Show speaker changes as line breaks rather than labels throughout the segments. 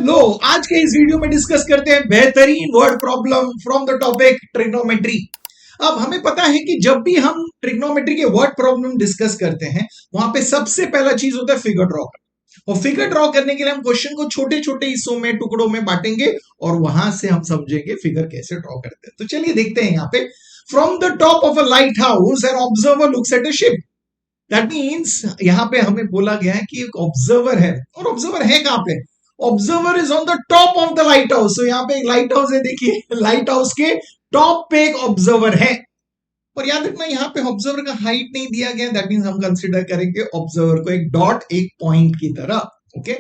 लो आज के इस वीडियो में डिस्कस करते हैं बेहतरीन word problem from the topic trigonometry. अब हमें पता है कि जब भी हम ट्रिग्नोमेट्री के वर्ड प्रॉब्लम डिस्कस करते हैं वहां पे सबसे पहला चीज होता है फिगर ड्रॉ करना। और फिगर ड्रॉ करने के लिए हम क्वेश्चन को छोटे छोटे हिस्सों में टुकड़ों में बांटेंगे और वहां से हम समझेंगे फिगर कैसे ड्रॉ करते हैं। तो चलिए देखते हैं यहाँ पे from the top of a light house an observer looks at a ship. That means यहाँ पे हमें बोला गया है कि एक ऑब्जर्वर है और ऑब्जर्वर है कहां पे? Observer is on the top of the lighthouse. तो यहाँ पे एक लाइट हाउस है, देखिए लाइट हाउस के टॉप पे एक ऑब्जर्वर है। और याद रखना यहाँ पे ऑब्जर्वर का हाइट नहीं दिया गया, दैट मीन्स हम कंसीडर करेंगे ऑब्जर्वर को एक डॉट एक पॉइंट की तरह। ओके,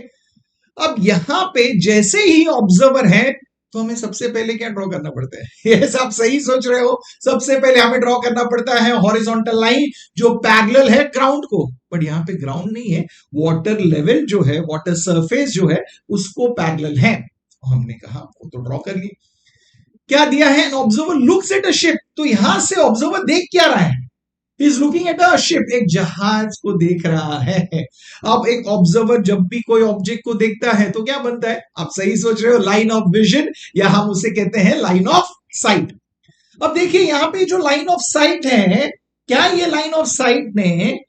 अब यहां पे जैसे ही ऑब्जर्वर है तो हमें सबसे पहले क्या ड्रॉ करना पड़ता है? ये सब सही सोच रहे हो, सबसे पहले हमें ड्रॉ करना पड़ता है हॉरिजॉन्टल लाइन जो पैरेलल है ग्राउंड को। बट यहाँ पे ग्राउंड नहीं है, वाटर लेवल जो है, वाटर सरफेस जो है उसको पैरेलल है। हमने कहा वो तो ड्रॉ कर लिया। क्या दिया है? Observer looks at a ship. तो यहां से ऑब्जर्वर देख क्या रहा है? Is looking at a ship, एक जहाज को देख रहा है। अब एक ऑब्जर्वर जब भी कोई ऑब्जेक्ट को देखता है तो क्या बनता है? आप सही सोच रहे हो, लाइन ऑफ विजन, या हम उसे कहते हैं लाइन ऑफ साइट। अब देखिए यहाँ पे जो लाइन ऑफ साइट है, क्या ये लाइन ऑफ साइट ने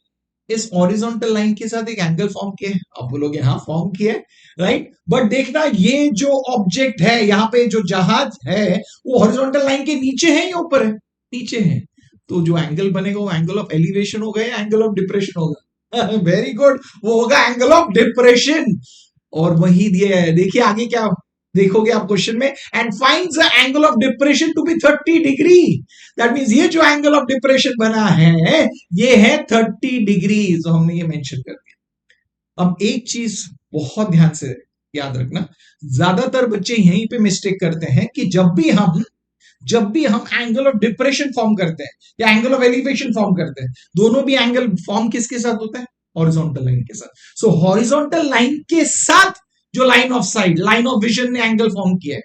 इस हॉरिजॉन्टल लाइन के साथ एक एंगल फॉर्म किया है? आप बोलोगे हाँ फॉर्म किया है, राइट। बट देखना ये जो ऑब्जेक्ट है, यहाँ पे जो जहाज है वो हॉरिजॉन्टल लाइन के नीचे है या ऊपर है? नीचे है। तो जो एंगल बनेगा वो एंगल ऑफ एलिवेशन होगा या एंगल ऑफ डिप्रेशन होगा? वेरी गुड, वो होगा एंगल ऑफ डिप्रेशन। और वही दिया है, देखिए आगे क्या देखोगे आप क्वेश्चन में, and finds the angle of depression to be 30 degree. That means ये जो एंगल ऑफ डिप्रेशन बना है ये है 30 डिग्री। तो हमने ये मेंशन कर दिया। अब एक चीज बहुत ध्यान से याद रखना, ज्यादातर बच्चे यहीं पे मिस्टेक करते हैं कि जब भी हम एंगल ऑफ डिप्रेशन फॉर्म करते हैं या एंगल ऑफ एलिवेशन फॉर्म करते हैं, दोनों भी एंगल फॉर्म किसके साथ होता है? हॉरिजॉन्टल लाइन के साथ। सो हॉरिजॉन्टल लाइन के साथ जो line of sight, line of vision ने एंगल फॉर्म किया है,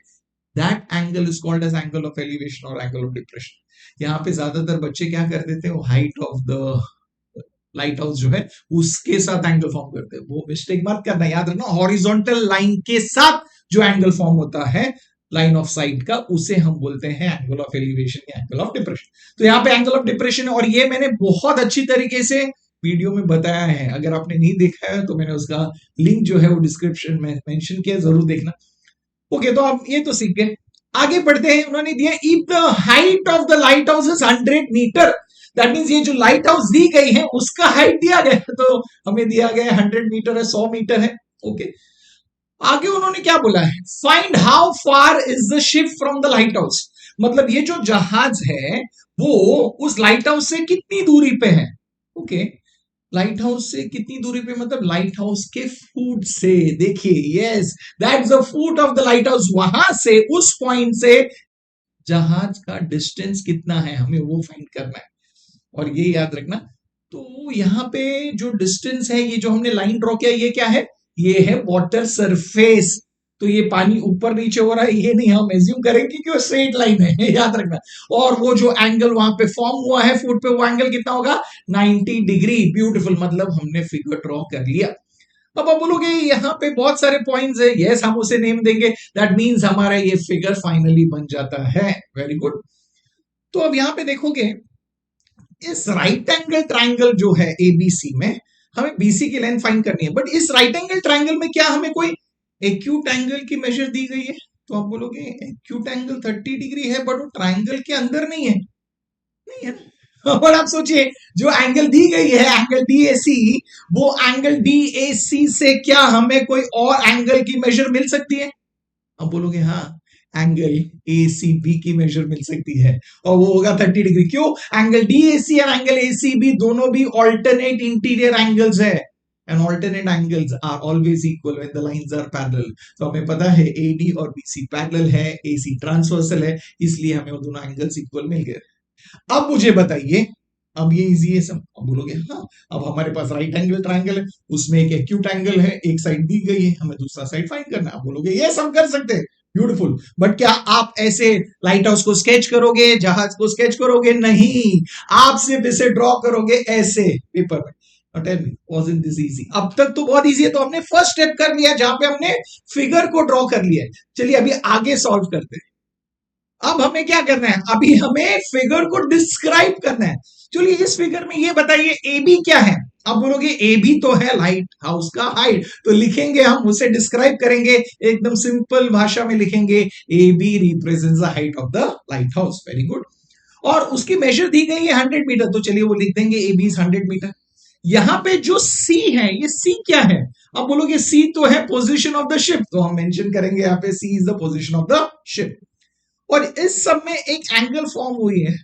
that angle is called as angle of elevation और एंगल ऑफ डिप्रेशन। यहाँ पे ज्यादातर बच्चे क्या कर देते हैं, वो height of the lighthouse जो है उसके साथ एंगल फॉर्म करते हैं। वो मिस्टेक मत करना, याद रखना हॉरिजॉन्टल लाइन के साथ जो एंगल फॉर्म होता है लाइन ऑफ साइट का, उसे हम बोलते हैं एंगल ऑफ एलिवेशन या एंगल ऑफ डिप्रेशन। तो यहाँ पे एंगल ऑफ डिप्रेशन है और ये मैंने बहुत अच्छी तरीके से वीडियो में बताया है। अगर आपने नहीं देखा है तो मैंने उसका लिंक जो है वो डिस्क्रिप्शन में मेंशन किया, जरूर देखना। ओके, तो आप ये तो सीख गए, आगे बढ़ते हैं। उन्होंने दिया if the height of the lighthouse is 100 metre, that means ये जो लाइट हाउस दी गई है उसका हाइट दिया गया है, तो हमें दिया गया है 100 मीटर है, 100 मीटर है। ओके, आगे उन्होंने क्या बोला है, find how far is the ship from the light house. मतलब ये जो जहाज है वो उस लाइट हाउस से कितनी दूरी पे है? ओके, लाइट हाउस से कितनी दूरी पे, मतलब लाइट हाउस के फुट से। देखिए yes, that's the foot of the light house. वहां से, उस पॉइंट से जहाज का डिस्टेंस कितना है हमें वो फाइंड करना है, और ये याद रखना। तो यहाँ पे जो डिस्टेंस है, ये जो हमने लाइन ड्रॉ किया, ये क्या है? ये है वाटर सरफेस। तो ये पानी ऊपर नीचे हो रहा है, ये नहीं हम एज्यूम करेंगे कि वो स्ट्रेट लाइन है, याद रखना। और वो जो एंगल वहां पे फॉर्म हुआ है फुट पे, वो एंगल कितना होगा? 90 डिग्री। ब्यूटीफुल, मतलब हमने फिगर ड्रॉ कर लिया। अब आप बोलोगे यहाँ पे बहुत सारे पॉइंट्स है, यस हम उसे नेम देंगे, दैट मींस हमारा ये फिगर फाइनली बन जाता है। Very good. तो अब यहाँ पे देखोगे इस राइट एंगल ट्राइंगल जो है एबीसी में, हमें बीसी की लेंथ फाइंड करनी है। बट इस राइट एंगल ट्राइंगल में क्या हमें कोई एक्यूट एंगल की मेजर दी गई है? तो आप बोलोगे एक्यूट एंगल 30 डिग्री है, बट वो ट्राइंगल के अंदर नहीं है, नहीं है ना। और आप सोचिए जो एंगल दी गई है एंगल डीएसी, वो एंगल डीएसी से क्या हमें कोई और एंगल की मेजर मिल सकती है? आप बोलोगे हाँ, एंगल ACB की मेजर मिल सकती है और वो होगा 30 डिग्री। क्यों? एंगल DAC और एंगल ACB दोनों भी ऑल्टरनेट इंटीरियर एंगल्स है, and alternate angles are always equal when the lines are parallel. तो हमें पता है AD और BC पैरेलल है, AC ट्रांसवर्सल है, इसलिए हमें वो दोनों एंगल्स इक्वल मिल गए। अब मुझे बताइए, अब ये इजी है सब। अब बोलोगे हाँ, अब हमारे पास राइट एंगल ट्रायंगल है, उसमें एक एक्यूट एंगल है, एक साइड दी गई है, हमें दूसरा साइड फाइंड करना है। आप बोलोगे ये सब कर सकते हैं, ब्यूटीफुल। बट क्या आप ऐसे लाइट हाउस को स्केच करोगे, जहाज को स्केच करोगे? नहीं, आप सिर्फ इसे ड्रॉ करोगे ऐसे पेपर में। Tell me wasn't this easy? अब तक तो बहुत इजी है, तो हमने फर्स्ट स्टेप कर लिया जहां पे हमने फिगर को ड्रॉ कर लिया है। चलिए अभी आगे सॉल्व करते हैं। अब हमें क्या करना है, अभी हमें फिगर को डिस्क्राइब करना है। चलिए इस फिगर में ये बताइए ए बी क्या है। अब बोलोगे ए बी तो है लाइट हाउस का हाइट, तो लिखेंगे हम उसे डिस्क्राइब करेंगे एकदम सिंपल भाषा में लिखेंगे A B represents the height of the lighthouse. Very good. और उसकी मेजर दी गई है 100 मीटर, तो चलिए वो लिख देंगे ए बी इज 100 मीटर। यहां पे जो सी है, ये सी क्या है? अब बोलोगे सी तो है पोजीशन ऑफ द शिप, तो हम मेंशन करेंगे यहाँ पे C is the position of the ship. और इस सब में एक एंगल फॉर्म हुई है,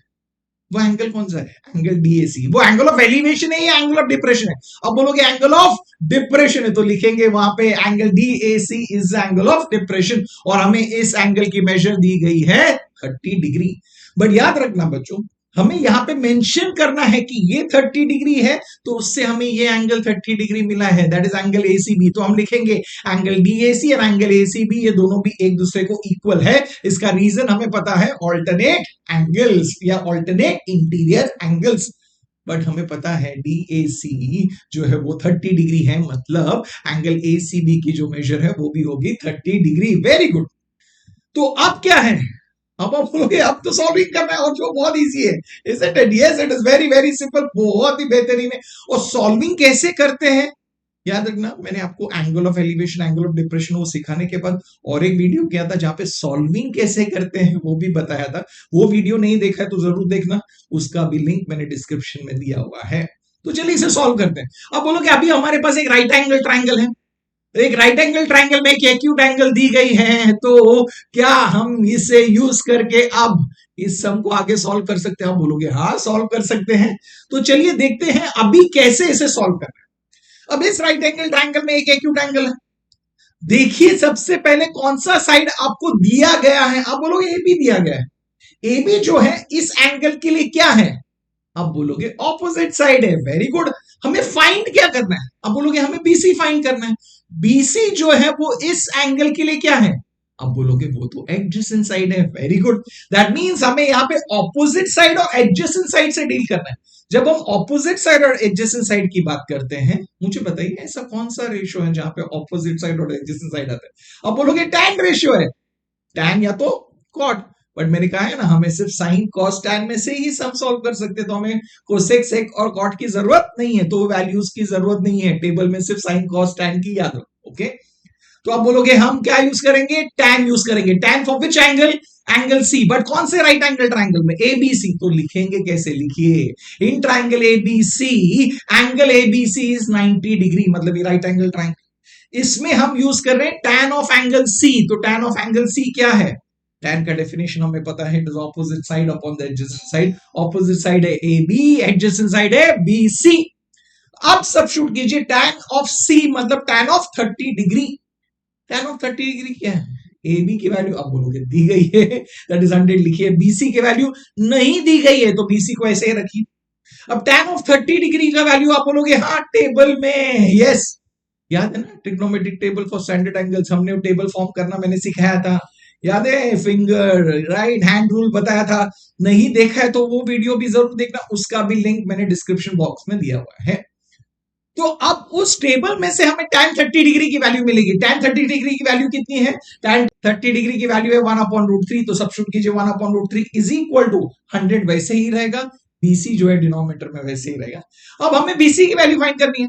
वो एंगल कौन सा है? Angle DAC. वो एंगल ऑफ एलिवेशन है या एंगल ऑफ डिप्रेशन है? अब बोलोगे एंगल ऑफ डिप्रेशन है, तो लिखेंगे वहां पे angle DAC is angle of depression, और हमें इस एंगल की मेजर दी गई है 30 डिग्री। बट याद रखना बच्चों, हमें यहाँ पे मेंशन करना है कि ये 30 डिग्री है, तो उससे हमें ये एंगल 30 डिग्री मिला है, दैट इज एंगल एसीबी। तो हम लिखेंगे एंगल डीएसी और एंगल एसीबी, ये दोनों भी एक दूसरे को इक्वल है। इसका रीजन हमें पता है, ऑल्टरनेट एंगल्स या ऑल्टरनेट इंटीरियर एंगल्स। बट हमें पता है डीएसी जो है वो 30 डिग्री है, मतलब एंगल एसीबी की जो मेजर है वो भी होगी 30 डिग्री। Very good. तो अब क्या है, अब आप बोलोगे अब तो सॉल्विंग करना है, और जो बहुत इजी है, isn't it? Yes, it is very very simple, बहुत ही बेहतरीन है। और सॉल्विंग कैसे करते हैं याद रखना, मैंने आपको angle of elevation, angle of depression वो सिखाने के बाद और एक वीडियो किया था जहां पे सॉल्विंग कैसे करते हैं वो भी बताया था। वो वीडियो नहीं देखा है तो जरूर देखना, उसका भी लिंक मैंने डिस्क्रिप्शन में दिया हुआ है। तो चलिए इसे सॉल्व करते हैं। अब बोलोगे अभी हमारे पास एक राइट एंगल ट्राइंगल है, एक राइट एंगल ट्राइंगल में एक एक्यूट एंगल दी गई है, तो क्या हम इसे यूज करके अब इस सम को आगे सॉल्व कर सकते हैं? आप बोलोगे हाँ सॉल्व कर सकते हैं। तो चलिए देखते हैं अभी कैसे इसे सॉल्व करना है। अब इस राइट एंगल ट्राइंगल में एक एक्यूट एंगल है, देखिए सबसे पहले कौन सा साइड आपको दिया गया है? आप बोलोगे ए बी दिया गया है। ए बी जो है इस एंगल के लिए क्या है? आप बोलोगे ऑपोजिट साइड है। Very good. हमें फाइंड क्या करना है? आप बोलोगे हमें बीसी फाइंड करना है। बीसी जो है वो इस एंगल के लिए क्या है? अब बोलोगे वो तो एडजेसेंट साइड है। Very good. दैट मींस हमें यहाँ पे ऑपोजिट साइड और एडजेसेंट साइड से डील करना है। जब हम ऑपोजिट साइड और एडजेसेंट साइड की बात करते हैं, मुझे बताइए ऐसा कौन सा रेशियो है जहां पे ऑपोजिट साइड और एडजेसेंट साइड आता है? अब बोलोगे टैन रेशियो है, टैन या तो कॉट। बट मैंने कहा है ना, हमें सिर्फ साइन कॉस टैन में से ही सम सॉल्व कर सकते हैं, तो हमें कोसेक सेक और कॉट की जरूरत नहीं है, तो वैल्यूज की जरूरत नहीं है, टेबल में सिर्फ साइन कॉस टैन की याद रखो। ओके, तो आप बोलोगे हम क्या यूज करेंगे? टैन यूज करेंगे। Tan for which angle? Angle C. But कौन से राइट एंगल ट्राइंगल में? एबीसी। तो लिखेंगे कैसे? लिखिए in triangle ABC, angle ABC is 90 degree, मतलब ये राइट एंगल ट्राइंगल। इसमें हम यूज कर रहे हैं टैन ऑफ एंगल सी। तो टैन ऑफ एंगल सी क्या है? टैन का डेफिनेशन हमें पता है, it is opposite side upon the adjacent side. Opposite side है ए बी, एडजेसेंट साइड है बी सी। अब सब्स्टिट्यूट कीजिए टैन ऑफ सी मतलब tan of 30 degree. Tan of 30 degree क्या है? ए बी की वैल्यू आप बोलोगे दी गई है, दैट इज 100 लिखिए। बीसी की वैल्यू नहीं दी गई है, तो बीसी को ऐसे ही रखिए। अब टैन ऑफ 30 डिग्री का वैल्यू आप बोलोगे हाँ टेबल में। यस, याद है ना trigonometric table for standard angles, हमने टेबल फॉर्म करना मैंने सिखाया था, याद है? फिंगर राइट हैंड रूल बताया था। नहीं देखा है तो वो वीडियो भी जरूर देखना, उसका भी लिंक मैंने डिस्क्रिप्शन बॉक्स में दिया हुआ है। तो अब उस टेबल में से हमें tan 30 डिग्री की वैल्यू मिलेगी। tan 30 डिग्री की वैल्यू कितनी है? tan 30 डिग्री की वैल्यू है 1/√3, तो सब्स्टिट्यूट कीजिए 1/√3 इज इक्वल टू 100, वैसे ही रहेगा। बीसी जो है डिनोमिनेटर में वैसे ही रहेगा। अब हमें बीसी की वैल्यू फाइंड करनी है,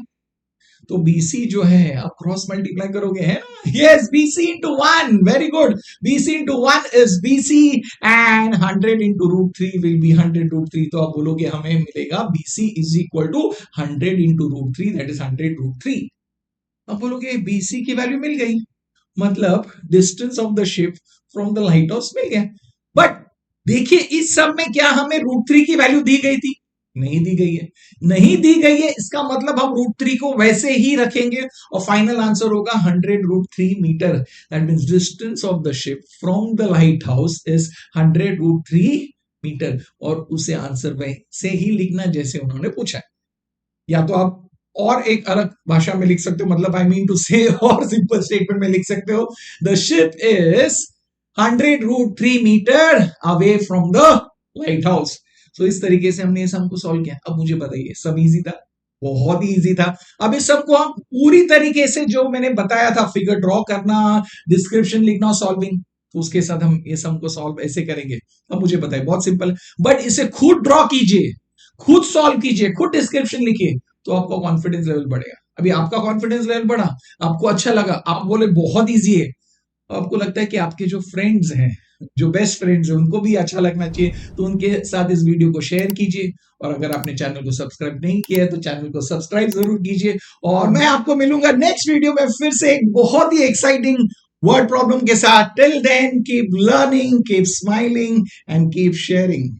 तो BC जो है आप क्रॉस मल्टीप्लाई करोगे, है ना? Yes, BC into 1, very good. BC into 1 is BC and 100 into √3 will be 100 √3। तो आप बोलोगे हमें मिलेगा BC is equal to 100 into √3, that is 100 √3। अब बोलोगे BC की वैल्यू मिल गई, मतलब distance of the ship from the lighthouse मिल गया। बट देखिए इस सब में क्या हमें √3 की वैल्यू दी गई थी? नहीं दी गई है। नहीं दी गई है, इसका मतलब हम √3 को वैसे ही रखेंगे और फाइनल आंसर होगा 100 √3 metre. That means distance of the ship from the lighthouse is 100 √3 metre, और उसे आंसर वैसे ही लिखना जैसे उन्होंने पूछा है। या तो आप और एक अलग भाषा में लिख सकते हो, मतलब आई मीन टू से, और सिंपल स्टेटमेंट में लिख सकते हो the ship is 100 √3 metre away from the lighthouse. तो इस तरीके से हमने सम को सॉल्व किया। अब मुझे बताइए, सब इजी था? बहुत ही इजी था। अब इस सबको हम पूरी तरीके से जो मैंने बताया था, फिगर ड्रॉ करना, डिस्क्रिप्शन लिखना, सॉल्विंग, तो उसके साथ हम ये सम को सॉल्व ऐसे करेंगे। अब मुझे बताइए, बहुत सिंपल, बट इसे खुद ड्रॉ कीजिए, खुद सॉल्व कीजिए, खुद डिस्क्रिप्शन लिखिए, तो आपका कॉन्फिडेंस लेवल बढ़ेगा। अभी आपका कॉन्फिडेंस लेवल बढ़ा, आपको अच्छा लगा, आप बोले बहुत इजी है, आपको लगता है कि आपके जो फ्रेंड्स हैं, जो बेस्ट फ्रेंड्स हैं, उनको भी अच्छा लगना चाहिए, तो उनके साथ इस वीडियो को शेयर कीजिए। और अगर आपने चैनल को सब्सक्राइब नहीं किया है तो चैनल को सब्सक्राइब जरूर कीजिए। और मैं आपको मिलूंगा नेक्स्ट वीडियो में फिर से एक बहुत ही एक्साइटिंग वर्ड प्रॉब्लम के साथ। Till then keep learning, keep smiling and keep sharing.